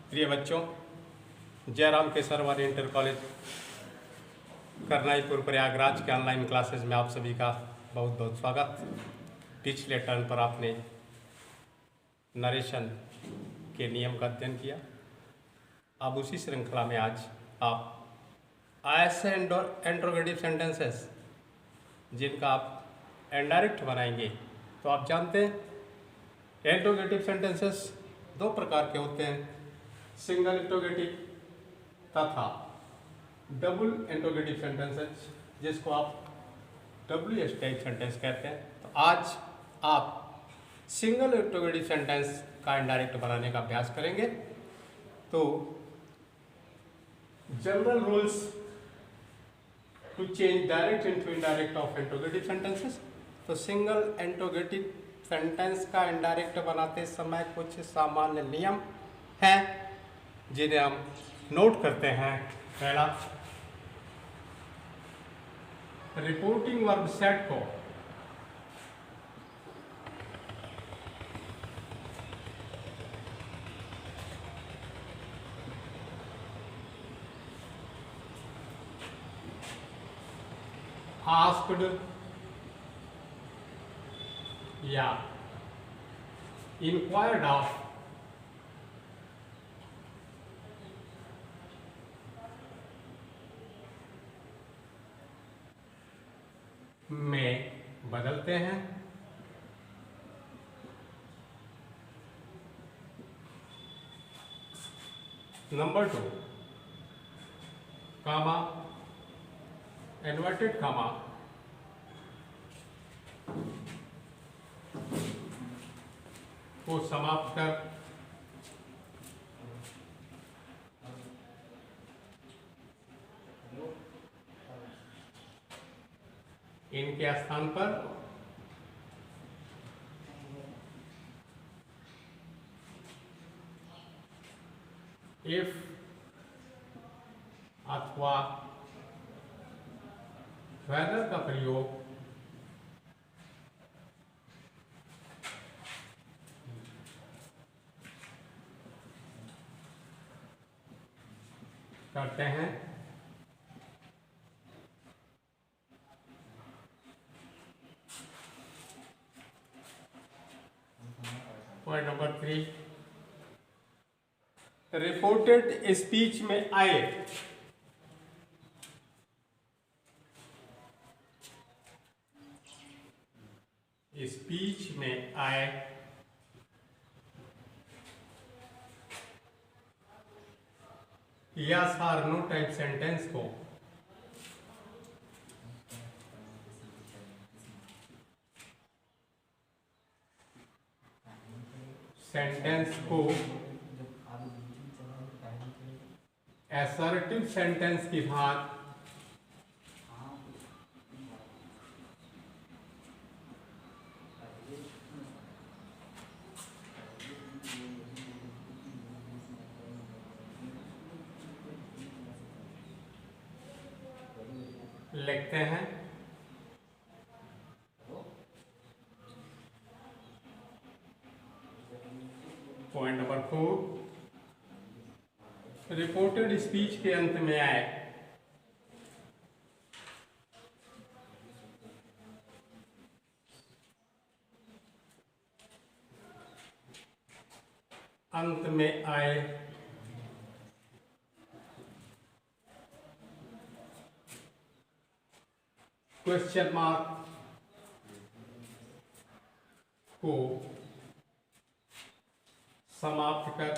प्रिय बच्चों, Jairam Kesarwani inter college Karnaipur Prayagraj के ऑनलाइन क्लासेस में आप सभी का बहुत बहुत स्वागत। पिछले टर्न पर आपने नरेशन के नियम का अध्ययन किया। अब उसी श्रृंखला में आज आप ऐसे इंट्रोगेटिव सेंटेंसेस जिनका आप इनडायरेक्ट बनाएंगे। तो आप जानते हैं इंट्रोगेटिव सेंटेंसेस दो प्रकार के होते हैं, सिंगल इंट्रोगेटिव तथा डबल इंट्रोगेटिव सेंटेंसेस, जिसको आप WH टाइप सेंटेंस कहते हैं। तो आज आप सिंगल इंट्रोगेटिव सेंटेंस का इनडायरेक्ट बनाने का अभ्यास करेंगे। तो general rules to change direct into indirect of interrogative sentences. तो सिंगल इंट्रोगेटिव सेंटेंस का इनडायरेक्ट बनाते समय कुछ सामान्य नियम हैं जिन्हें हम नोट करते हैं। पहला, रिपोर्टिंग वर्ब सेट को आस्क्ड या इंक्वायर्ड ऑफ में बदलते हैं। नंबर 2, कामा, इन्वर्टेड कामा को समाप्त कर इनके स्थान पर इफ अथवा वेदर का प्रयोग करते हैं। पॉइंट नंबर 3, रिपोर्टेड स्पीच में आए स्पीच में आए यस और नो टाइप सेंटेंस को असर्टिव सेंटेंस की भांति लिखते हैं। पॉइंट नंबर 4, रिपोर्टेड स्पीच के अंत में आए क्वेश्चन मार्क को समाप्त कर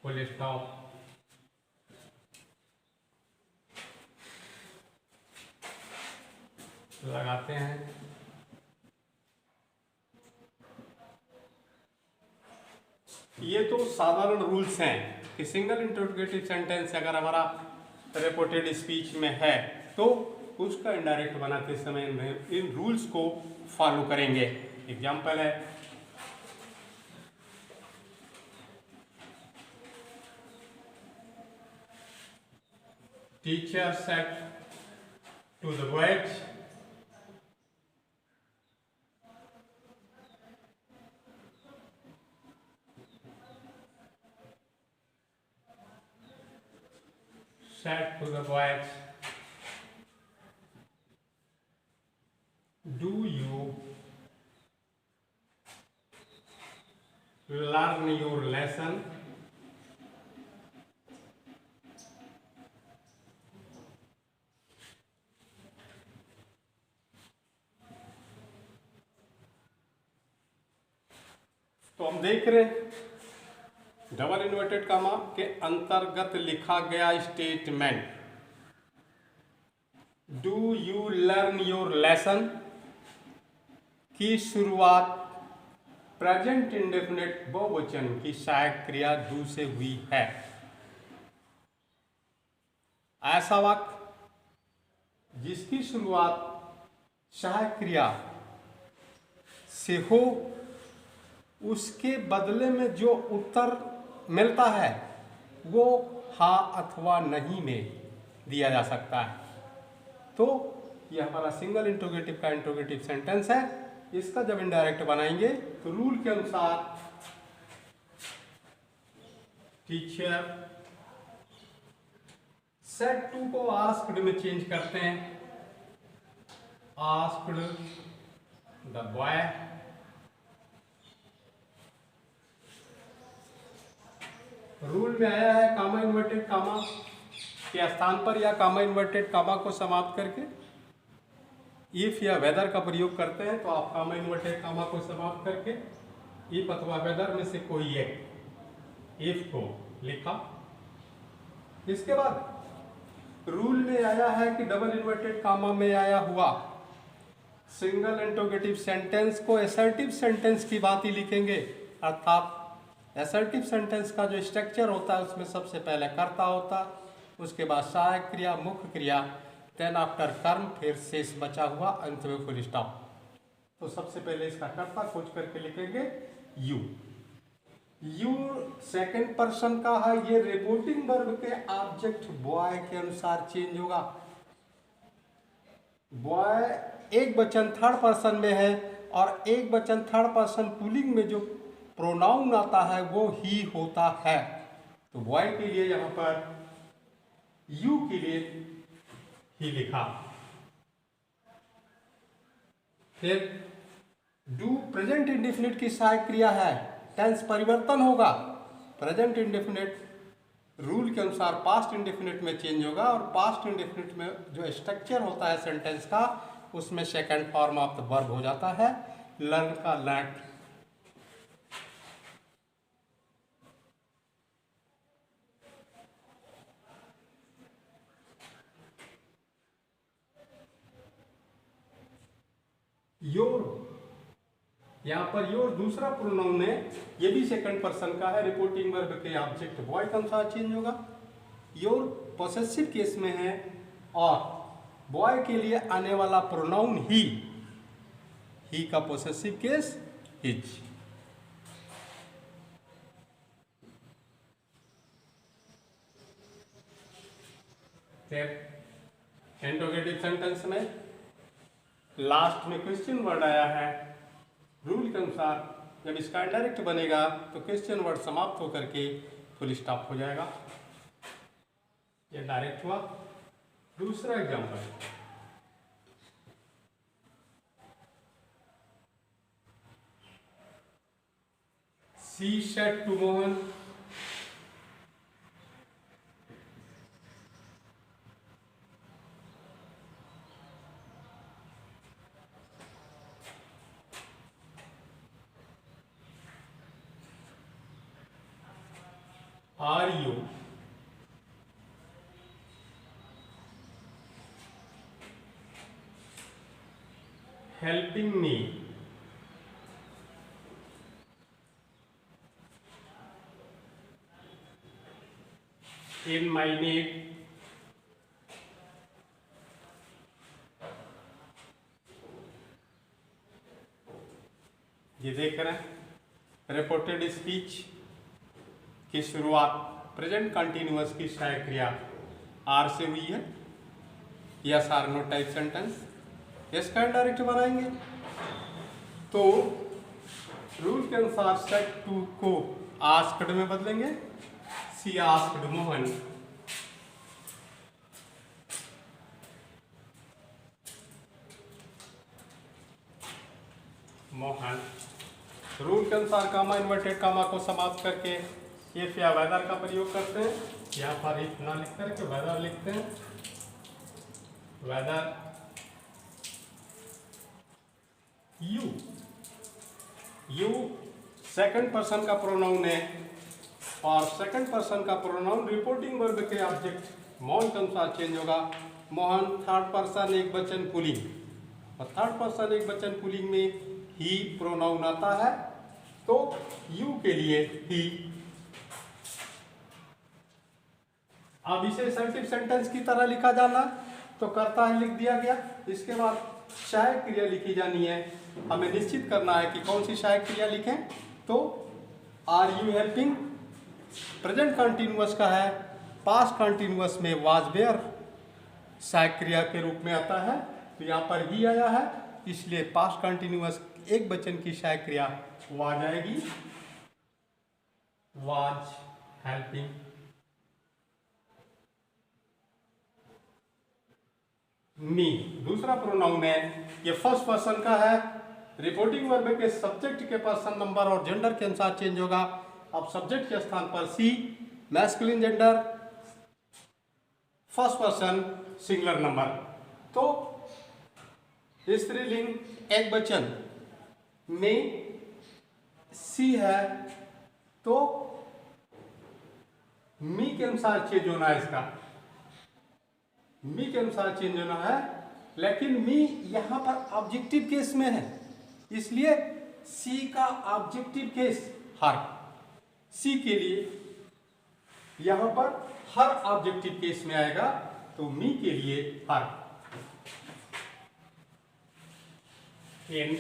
फुल स्टॉप लगाते हैं। ये तो साधारण रूल्स हैं कि सिंगल इंट्रोगेटिव सेंटेंस अगर हमारा रिपोर्टेड स्पीच में है तो उसका इनडायरेक्ट बनाते समय इन रूल्स को फॉलो करेंगे। एग्जाम्पल है, teacher said to the voyage, set to the voyage, do you learn your lesson? तो हम देख रहे हैं डबल इन्वर्टेड कामा के अंतर्गत लिखा गया statement, do you learn your lesson की शुरुआत प्रेजेंट इंडेफिनिट बहुवचन की सहायक क्रिया डू से हुई है। ऐसा वाक्य जिसकी शुरुआत सहायक क्रिया से हो, उसके बदले में जो उत्तर मिलता है वो हाँ अथवा नहीं में दिया जा सकता है। तो ये हमारा सिंगल इंट्रोगेटिव का इंट्रोगेटिव सेंटेंस है। इसका जब इनडायरेक्ट बनाएंगे तो रूल के अनुसार टीचर सेड टू को आस्क्ड में चेंज करते हैं, आस्क्ड द बॉय रूल में आया है कामा इन्वर्टेड कामा के स्थान पर या कामा इन्वर्टेड कामा को समाप्त करके इफ या वेदर का प्रयोग करते हैं, तो आप कामा इन्वर्टेड कामा को समाप्त करके इफ अथवा वेदर में से कोई एक इफ को लिखा। इसके बाद रूल में आया है कि डबल इन्वर्टेड कामा में आया हुआ सिंगल इंट्रोगेटिव सेंटेंस को असर्टिव सेंटेंस की बात ही लिखेंगे। अर्थात असर्टिव सेंटेंस का जो स्ट्रक्चर होता है उसमें सबसे पहले कर्ता होता, उसके बाद सहायक क्रिया, मुख्य क्रिया, देन आफ्टर कर्म, फिर शेष बचा हुआ, अंत में फुल स्टॉप। तो सबसे पहले इसका कर्ता खोज करके लिखेंगे यू। यू सेकंड पर्सन का है, ये रिपोर्टिंग वर्ब के ऑब्जेक्ट बॉय के अनुसार चेंज होगा। बॉय एक वचन थर्ड पर्सन में है और एक वचन थर्ड पर्सन पुलिंग में जो प्रोनाउन आता है वो ही होता है। तो बॉय के लिए यहां पर यू के लिए ही लिखा। फिर डू प्रेजेंट इंडेफिनिट की सहायक क्रिया है, टेंस परिवर्तन होगा। प्रेजेंट इंडेफिनिट रूल के अनुसार पास्ट इंडेफिनिट में चेंज होगा और पास्ट इंडेफिनिट में जो स्ट्रक्चर होता है सेंटेंस का उसमें second form of the verb हो जाता है। लर्न का लर्न, योर, यहां पर योर दूसरा प्रोनाउन है, ये भी सेकंड पर्सन का है, रिपोर्टिंग वर्ब के ऑब्जेक्ट बॉय के अनुसार चेंज होगा। योर पॉसेसिव केस में है और बॉय के लिए आने वाला प्रोनाउन ही का पॉसेसिव केस हिज। फिर इंट्रोगेटिव सेंटेंस में लास्ट में क्वेश्चन वर्ड आया है। रूल के अनुसार जब इसका डायरेक्ट बनेगा तो क्वेश्चन वर्ड समाप्त होकर के फुल स्टॉप हो जाएगा। ये डायरेक्ट हुआ। दूसरा example, she said to Mohan, are you helping me in my need? ये देख रहे हैं रिपोर्टेड स्पीच की शुरुआत प्रेजेंट कंटिन्यूअस की सहायक क्रिया आर से हुई है। Yes or no type sentence, इसका इनडायरेक्ट बनाएंगे तो रूल के अनुसार सेट टू को आस्क्ड में बदलेंगे। सी आस्क्ड मोहन, मोहन। रूल के अनुसार कामा इन्वर्टेड कामा को समाप्त करके इफ या वेदर का प्रयोग करते हैं। यहाँ पर इफ ना लिख करके वेदर लिखते हैं। Whether you, you second person का प्रोनाउन है और सेकंड पर्सन का प्रोनाउन रिपोर्टिंग वर्ब के ऑब्जेक्ट मौन के अनुसार चेंज होगा। मोहन थर्ड पर्सन एक वचन पुलिंग और थर्ड पर्सन एक वचन पुलिंग में ही प्रोनाउन आता है तो यू के लिए ही। अब इसे असर्टिव सेंटेंस की तरह लिखा जाना तो करता है लिख दिया गया। इसके बाद सहायक क्रिया लिखी जानी है। हमें निश्चित करना है कि कौन सी सहायक क्रिया लिखें। तो are you helping present continuous का है, पास्ट कंटिन्यूअस में वाज वेयर सहायक क्रिया के रूप में आता है तो यहाँ पर ही आया है, इसलिए पास्ट कंटिन्यूअस एक वचन की सहायक क्रिया वाज आएगी। Was helping. मी दूसरा प्रोनाउन है, ये फर्स्ट पर्सन का है, रिपोर्टिंग वर्ब के सब्जेक्ट के पर्सन नंबर और जेंडर के अनुसार चेंज होगा। अब सब्जेक्ट के स्थान पर सी, masculine gender, first person singular number. तो स्त्रीलिंग एक वचन में सी है तो मी के अनुसार चेंज होना है, इसका मी के अनुसार चेंज होना है। लेकिन मी यहां पर ऑब्जेक्टिव केस में है, इसलिए सी का ऑब्जेक्टिव केस हर, सी के लिए यहां पर हर ऑब्जेक्टिव केस में आएगा तो मी के लिए हर। इन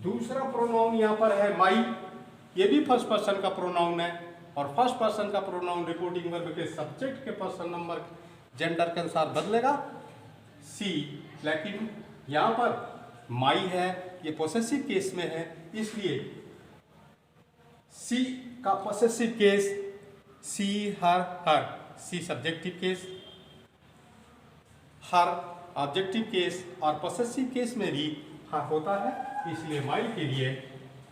दूसरा प्रोनाउन यहां पर है माई, ये भी फर्स्ट पर्सन का प्रोनाउन है और फर्स्ट पर्सन का प्रोनाउन रिपोर्टिंग वर्ब के सब्जेक्ट के पर्सन नंबर जेंडर के अनुसार बदलेगा सी। लेकिन यहां पर माई है, ये पोसेसिव केस में है, इसलिए सी का पोसेसिव केस सी हर हर, सी सब्जेक्टिव केस, हर ऑब्जेक्टिव केस और पोसेसिव केस में भी हर होता है, इसलिए माई के लिए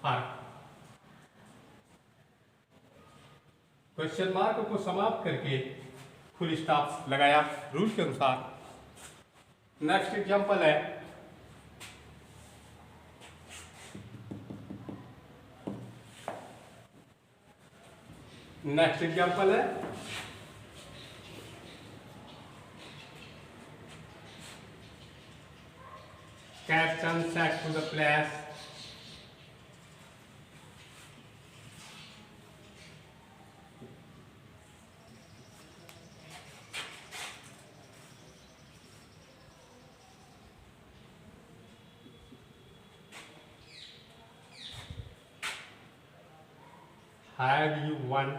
हर। क्वेश्चन मार्क को समाप्त करके फुल स्टॉप लगाया रूल के अनुसार। नेक्स्ट एग्जांपल है, नेक्स्ट एग्जांपल है captain said to the players have you won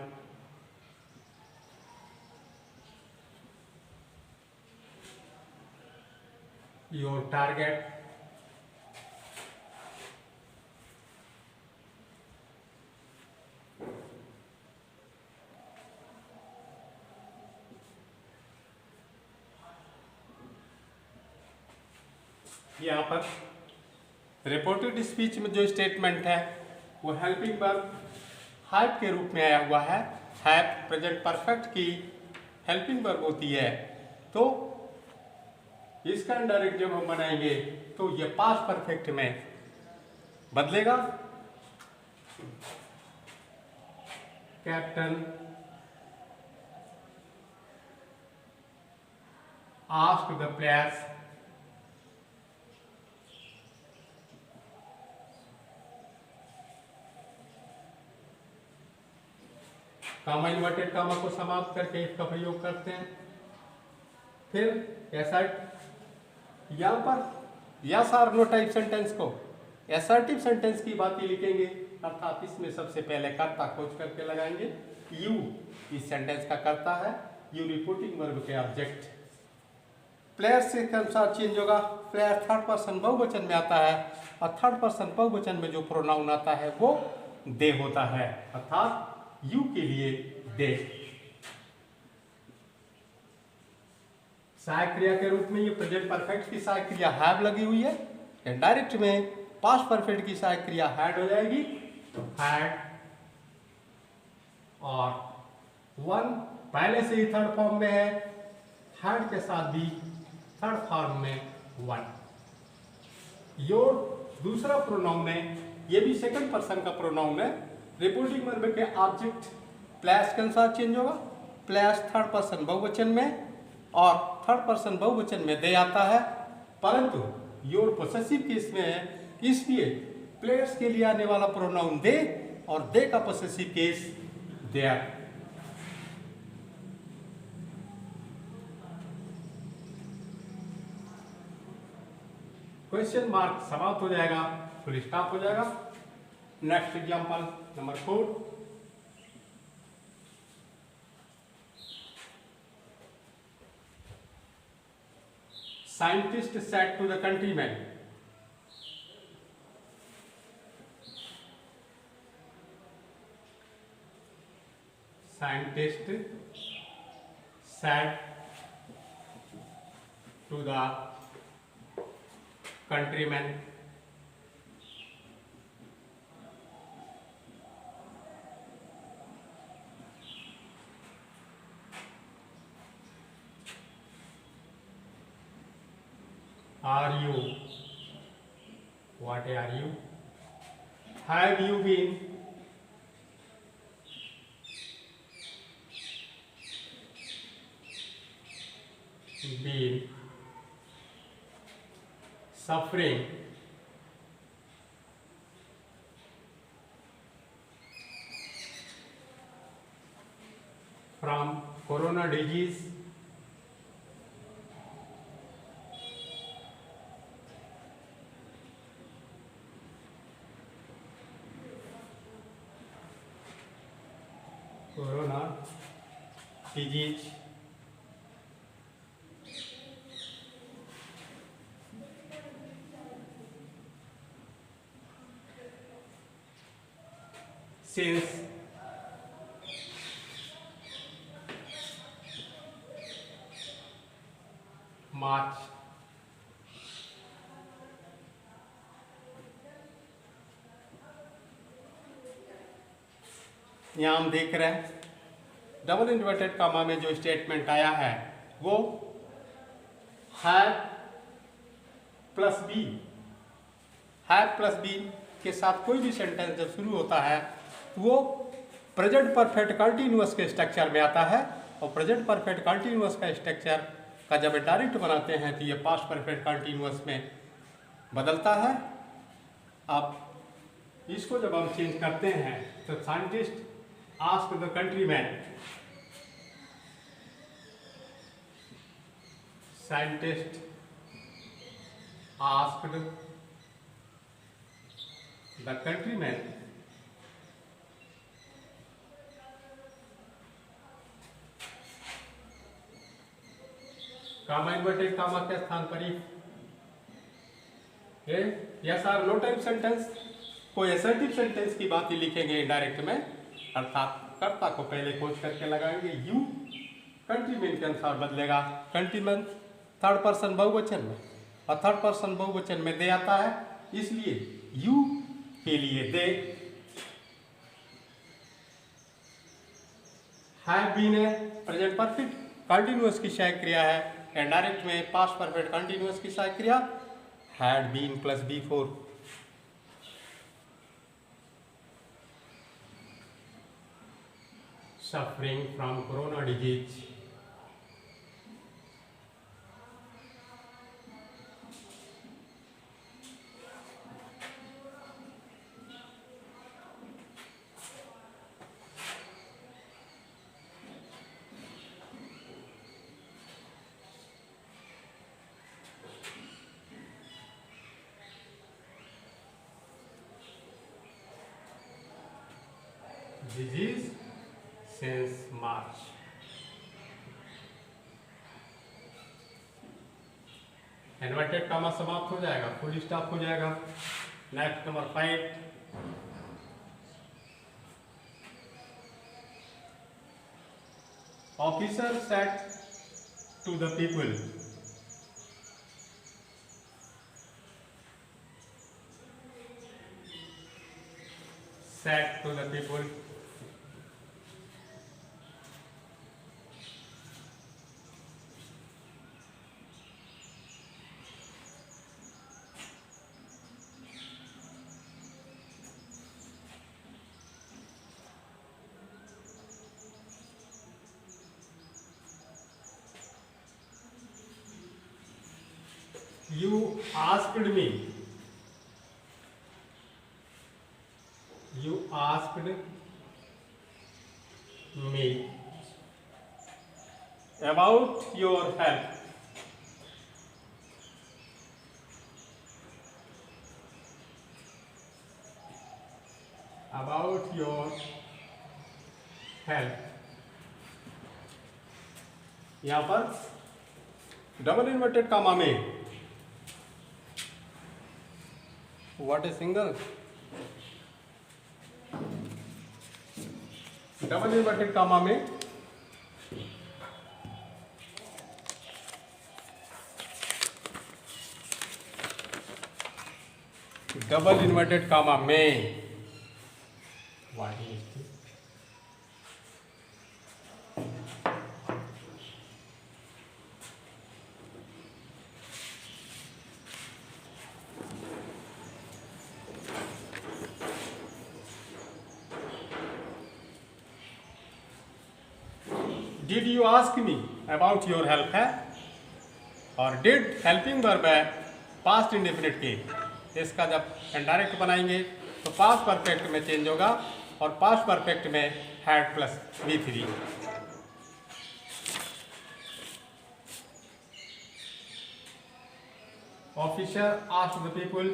your target? यहाँ पर रिपोर्टेड स्पीच में जो स्टेटमेंट है वो हेल्पिंग वर्ब हैव के रूप में आया हुआ है। हैव प्रेजेंट परफेक्ट की हेल्पिंग वर्ब होती है तो इसका इनडायरेक्ट जब हम बनाएंगे तो ये पास्ट परफेक्ट में बदलेगा। Captain asked the players comma inverted comma को समाप्त करके इसका प्रयोग करते हैं। फिर एसर्ट, यहाँ पर yes or no type sentence को एसर्टिव सेंटेंस की बात ही लिखेंगे, अर्थात इसमें सबसे पहले कर्ता खोज करके लगाएंगे। यू इस सेंटेंस का कर्ता है, यू रिपोर्टिंग वर्ब के ऑब्जेक्ट प्लेयर्स के अनुसार चेंज होगा। प्लेयर थर्ड पर्सन बहुवचन में आता है और थर्ड पर्सन बहुवचन में जो प्रोनाउन आता है वो दे होता है, अर्थात यू के लिए दे। सहायक क्रिया के रूप में ये प्रेजेंट परफेक्ट की सहायक क्रिया हैव लगी हुई है। डायरेक्ट में पास्ट परफेक्ट की सहायक क्रिया हैड हो जाएगी, हैड, और वन पहले से ही थर्ड फॉर्म में है, हैड के साथ भी थर्ड फॉर्म में वन। योर दूसरा प्रोनाउन है, ये भी सेकंड पर्सन का प्रोनाउन है। रिपोर्टिंग वर्ब के ऑब्जेक्ट प्लेस के अनुसार चेंज होगा। प्लेस थर्ड पर्सन बहुवचन में और थर्ड पर्सन बहुवचन में दे आता है, परंतु योर पोसेसिव केस में है, इसलिए प्लेयर्स के लिए आने वाला प्रोनाउन दे और दे का possessive case their. Question mark समाप्त हो जाएगा, फुल स्टॉप हो जाएगा। Next example number 4। Scientist said to the countryman, scientist said to the countryman, are you, what are you, have you been suffering from corona disease? Corona disease since March. यहाँ हम देख रहे हैं double inverted comma में जो statement आया है वो have plus V, have plus V के साथ कोई भी सेंटेंस जब शुरू होता है वो प्रेजेंट परफेक्ट कंटिन्यूअस के स्ट्रक्चर में आता है, और प्रेजेंट परफेक्ट कंटिन्यूअस का स्ट्रक्चर का जब डायरेक्ट बनाते हैं तो ये पास्ट परफेक्ट कंटिन्यूअस में बदलता है। अब इसको जब हम चेंज करते हैं तो scientist asked the countryman, scientist asked the countryman comma inverted comma के स्थान पर yes or no type sentence, कोई असर्टिव सेंटेंस की बात ही लिखेंगे डायरेक्ट में, अर्थात कर्ता को पहले खोज करके लगाएंगे। यू कंट्रीमैन के अनुसार बदलेगा। कंट्रीमैन थर्ड पर्सन बहुवचन में और थर्ड पर्सन बहुवचन में दे आता है, इसलिए यू के लिए दे। हैव बीन है प्रेजेंट परफेक्ट कंटिन्यूअस की सहायक क्रिया है, एंड डायरेक्ट में पास्ट परफेक्ट कंटिन्यूअस की सहायक क्रिया had been plus V four. Suffering from corona disease, disease since March. Inverted comma समाप्त हो जाएगा, फुल स्टॉप हो जाएगा। Next number 5, officer said to the people, said to the people, you asked me, you asked me about your help, about your help। यहां पर double inverted comma में what is single, double inverted comma में double inverted comma में what is did you ask me about your help है, और did helping verb है past indefinite के। इसका जब इनडायरेक्ट बनाएंगे तो पास्ट परफेक्ट में चेंज होगा, और पास्ट परफेक्ट में had plus V3। Officer asked the people,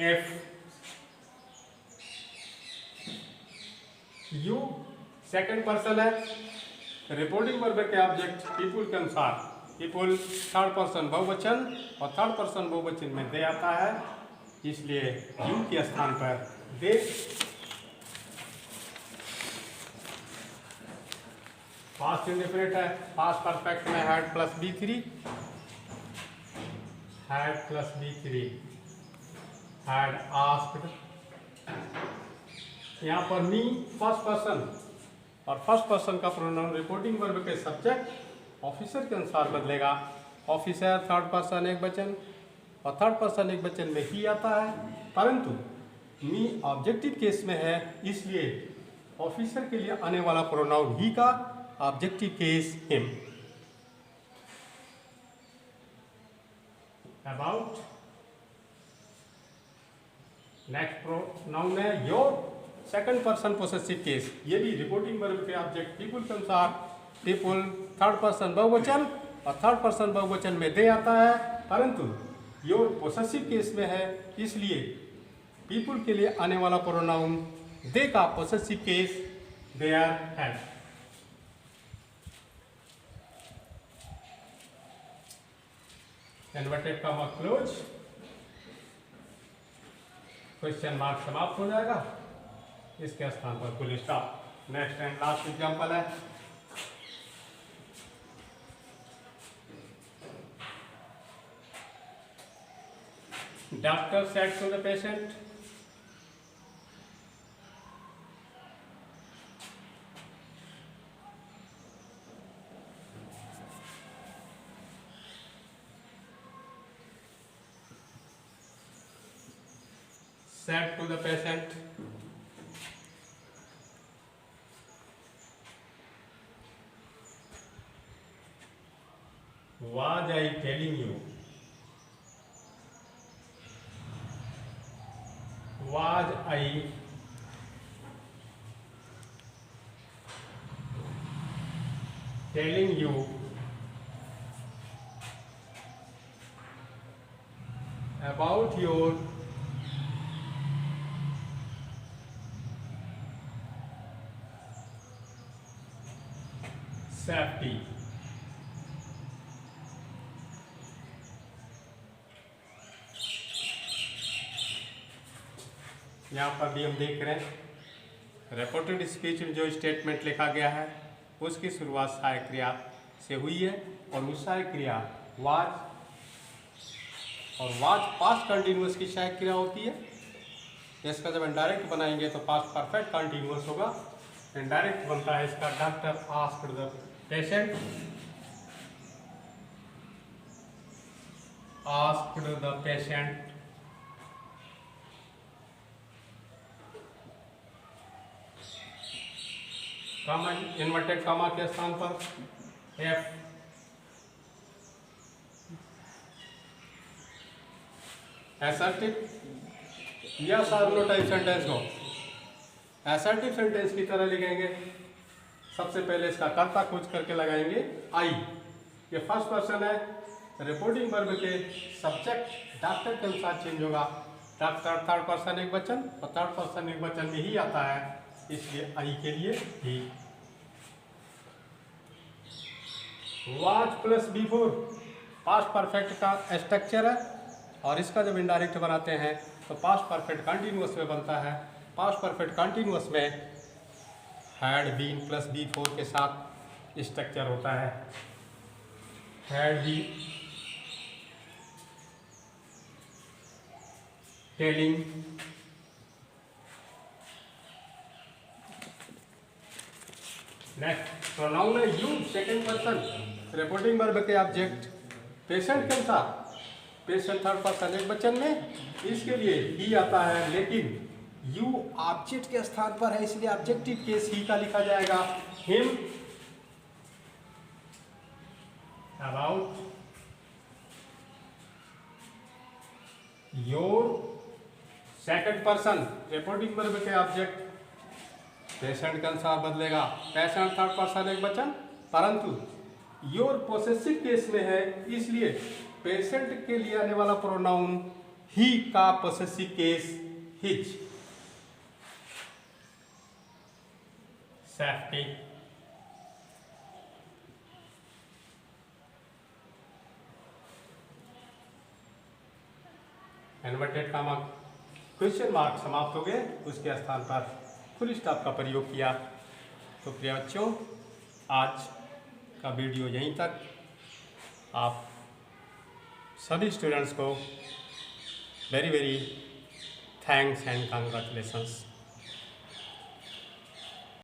if you second person है, रिपोर्टिंग वर्ब के ऑब्जेक्ट पीपुल के अनुसार पीपुल थर्ड पर्सन बहुवचन, और थर्ड पर्सन बहुवचन में दे आता है, इसलिए यू के स्थान पर दे। पास्ट इंडेफिनिट है, पास्ट परफेक्ट में had plus B3, had plus B3, had asked. यहाँ पर मी फर्स्ट पर्सन, और फर्स्ट पर्सन का प्रोनाउन रिपोर्टिंग वर्ब के सब्जेक्ट ऑफिसर के अनुसार बदलेगा। ऑफिसर थर्ड पर्सन एक वचन, और थर्ड पर्सन एक वचन में ही आता है, परंतु मी ऑब्जेक्टिव केस में है, इसलिए ऑफिसर के लिए आने वाला प्रोनाउन ही का objective case him. About next pronoun है your, second person possessive case, ये भी रिपोर्टिंग वर्ब के ऑब्जेक्ट पीपुल के अनुसार पीपुल थर्ड पर्सन बहुवचन, और थर्ड पर्सन बहुवचन में दे आता है, परंतु योर पोसेसिव केस में है, इसलिए पीपुल के लिए आने वाला प्रोनाउन दे का पोसेसिव केस देयर है। Inverted comma close, question mark समाप्त हो जाएगा, इसके स्थान पर full stop. Next and last example है, doctor said to the patient, said to the patient, was I telling you, was I telling you about your safety. यहाँ पर भी हम देख रहे हैं रिपोर्टेड स्पीच में जो स्टेटमेंट लिखा गया है उसकी शुरुआत सहायक क्रिया से हुई है और उस सहायक क्रिया वाज और वाज पास्ट कंटिन्यूअस की सहायक क्रिया होती है। इसका जब इनडायरेक्ट बनाएंगे तो पास्ट परफेक्ट कंटिन्यूअस होगा। इनडायरेक्ट बनता है इसका doctor asked the patient, asked the patient comma, inverted comma के स्थान पर एफ, असर्टिव या सार्वनो टाइप सेंटेंस को असर्टिव सेंटेंस की तरह लिखेंगे। सबसे पहले इसका कर्ता खोज करके लगाएंगे आई। ये फर्स्ट पर्सन है, रिपोर्टिंग वर्ब के सब्जेक्ट डॉक्टर के अनुसार चेंज होगा। डॉक्टर थर्ड पर्सन एक वचन और थर्ड पर्सन एक वचन में ही आता है, इसलिए आई के लिए ही। Was plus before past perfect का स्ट्रक्चर है और इसका जब इनडायरेक्ट बनाते हैं तो पास्ट परफेक्ट कंटिन्यूअस में बनता है। पास्ट परफेक्ट कंटिन्यूअस में हैड बीन प्लस बिफोर के साथ स्ट्रक्चर होता है। Had been telling, next pronoun है you second person, reporting verb के ऑब्जेक्ट पेशेंट के अनुसार पेशेंट थर्ड पर्सन एक वचन में, इसके लिए ही आता है, लेकिन यू ऑब्जेक्ट के स्थान पर है इसलिए ऑब्जेक्टिव केस ही का लिखा जाएगा। Him about your second person, reporting verb के ऑब्जेक्ट पेशेंट के अनुसार बदलेगा। पेशेंट थर्ड पर्सन एक वचन, परंतु योर पोसेसिव केस में है इसलिए पेशेंट के लिए आने वाला प्रोनाउन ही का possessive case his. Safety, inverted comma question mark समाप्त हो गए, उसके स्थान पर फुल स्टॉप का प्रयोग किया। तो प्रिय बच्चों, आज का वीडियो यहीं तक। आप सभी स्टूडेंट्स को very very thanks and congratulations.